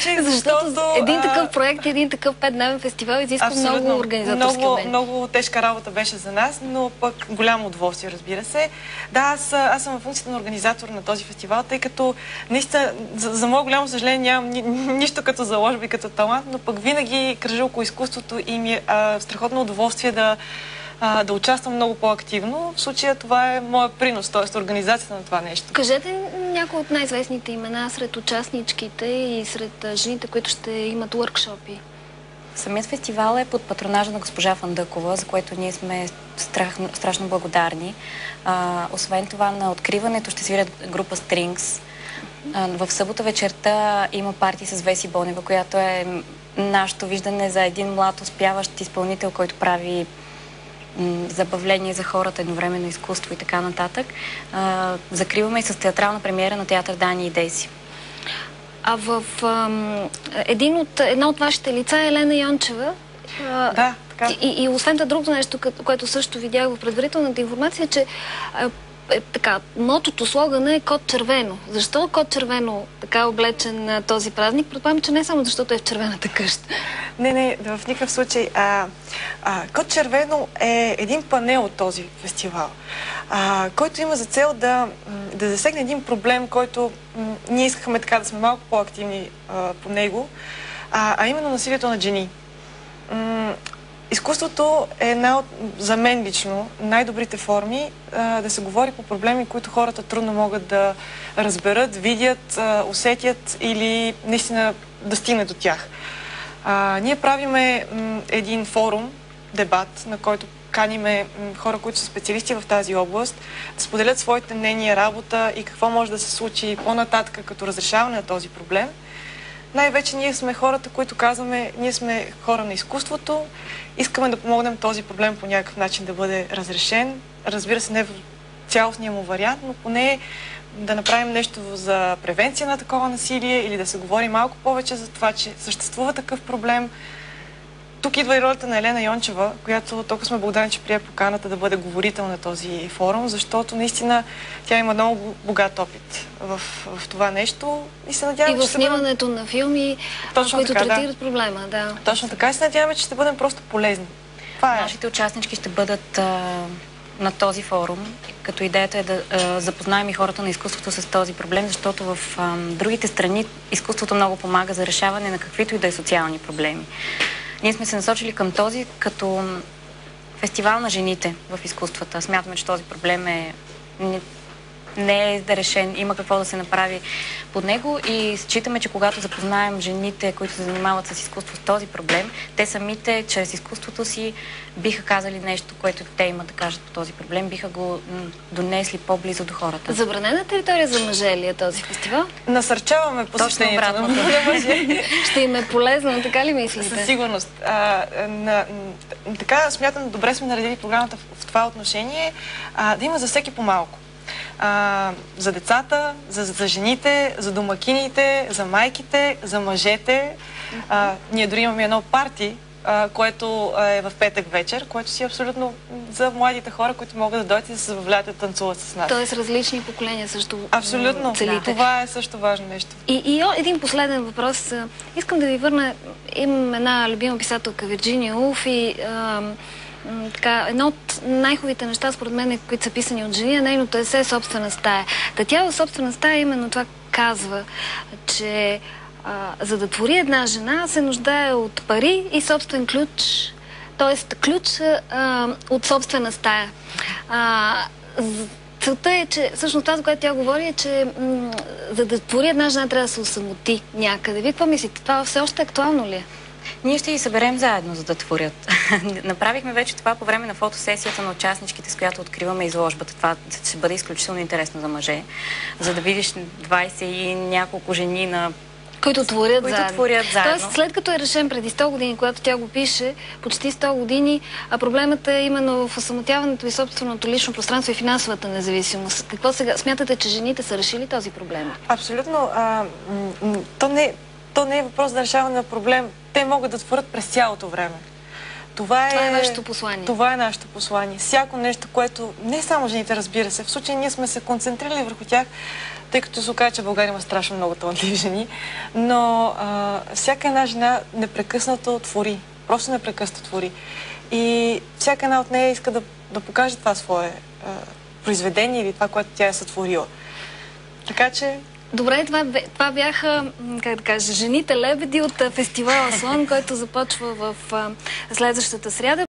случай, защото един такъв проект, един такъв 5-дневен фестивал изисква много организаторски умения. Много тежка работа беше за нас, но пък голямо удоволствие, разбира се. Да, аз съм в функцията на организатор на този фестивал, тъй като наистина, за мое голямо съжаление, нямам нищо като заложба и като талант, но пък винаги кръжа около изкуството и ми е страхотно удоволствие да участвам много по-активно. В случая това е моят принос, т.е. организацията на това нещо. Кажете някои от най-известните имена сред участничките и сред жените, които ще имат уъркшопи. Самият фестивал е под патронажа на госпожа Фандъкова, за което ние сме страшно благодарни. Освен това, на откриването ще свирят група Strings. В събота вечерта има парти с Веси Бонева, която е нашето виждане за един млад успяващ изпълнител, който прави забавление за хората, едновременно изкуство и така нататък. Закриваме и с театрална премиера на театър Дани и Деси. А в една от вашите лица е Елена Йончева. Да, така. И освен това другото нещо, което също видях в предварителната информация, че така, мотото, слогана е Код червено. Защо Код червено така е облечен на този празник? Предполагам, че не само защото е в червената къща. Не, в никакъв случай. Код червено е един панел от този фестивал, който има за цел да засегне един проблем, който ние искахме така да сме малко по-активни по него, а именно насилието над жени. Изкуството е една от, за мен лично, най-добрите форми да се говори по проблеми, които хората трудно могат да разберат, видят, усетят или наистина да стигне до тях. Ние правиме един форум, дебат, на който каниме хора, които са специалисти в тази област, да споделят своите мнения, работа и какво може да се случи по-нататък като разрешаване на този проблем. Най-вече ние сме хората, които казваме, ние сме хора на изкуството, искаме да помогнем този проблем по някакъв начин да бъде разрешен. Разбира се, не в цялостния му вариант, но поне да направим нещо за превенция на такова насилие или да се говори малко повече за това, че съществува такъв проблем. Тук идва и ролята на Елена Йончева, която толкова сме благодарни, че прие поканата да бъде говорител на този форум, защото наистина тя има много богат опит в това нещо и се надяваме, че в снимането на филми, които третират проблема. Да. Точно така и се надяваме, че ще бъдем просто полезни. Нашите участнички ще бъдат на този форум, като идеята е да запознаем и хората на изкуството с този проблем, защото в другите страни изкуството много помага за решаване на каквито и да е социални проблеми. Ние сме се насочили към този като фестивал на жените в изкуствата. Смятаме, че този проблем не е решен, има какво да се направи под него и считаме, че когато запознаем жените, които се занимават с изкуство с този проблем, те самите, чрез изкуството си, биха казали нещо, което те имат да кажат по този проблем, биха го донесли по-близо до хората. Забранена територия за мъже ли е този фестивал? Насърчаваме посещението на мъже. Ще им е полезно, така ли мислите? Със сигурност. Така смятам, добре сме наредили програмата в това отношение, да има за всеки по-малко. За децата, за жените, за домакините, за майките, за мъжете. Ние дори имаме едно парти, което е в петък вечер, което си е абсолютно за младите хора, които могат да дойдат и да се забавляват и да танцуват с нас. Тоест различни поколения също абсолютно, целите. Това е също важно нещо. И един последен въпрос. Искам да ви върна. Имам една любима писателка, Вирджиния Улф, и едно от най-хубавите неща, според мен, които са писани от жени, е нейното есе "Собствена стая". Тя в "Собствена стая" именно това казва, че за да твори една жена се нуждае от пари и собствен ключ, т.е. ключ от собствена стая. Целта е, че всъщност това, за което тя говори, е, че за да твори една жена трябва да се осамоти някъде. Вие какво мислите? Това все още актуално ли е? Ние ще ги съберем заедно, за да творят. Направихме вече това по време на фотосесията на участничките, с която откриваме изложбата. Това ще бъде изключително интересно за мъже, за да видиш 20 и няколко жени на които творят заедно. Тоест, след като е решен преди 100 години, когато тя го пише, почти 100 години, а проблемът е именно в осамотяването и собственото лично пространство и финансовата независимост. Какво сега? Смятате, че жените са решили този проблем? Абсолютно. То не е въпрос за решаване на проблем. Те могат да творят през цялото време. Това е вашето послание. Това е нашето послание. Всяко нещо, което не само жените, разбира се, в случай ние сме се концентрирали върху тях, тъй като се оказа, че в България има страшно много талантливи жени, но всяка една жена непрекъснато твори. Просто непрекъснато твори. И всяка една от нея иска да покаже това свое произведение или това, което тя е сътворила. Така че... Добре, това бяха, как да кажа, жените лебеди от фестивала Слон, който започва в следващата сряда.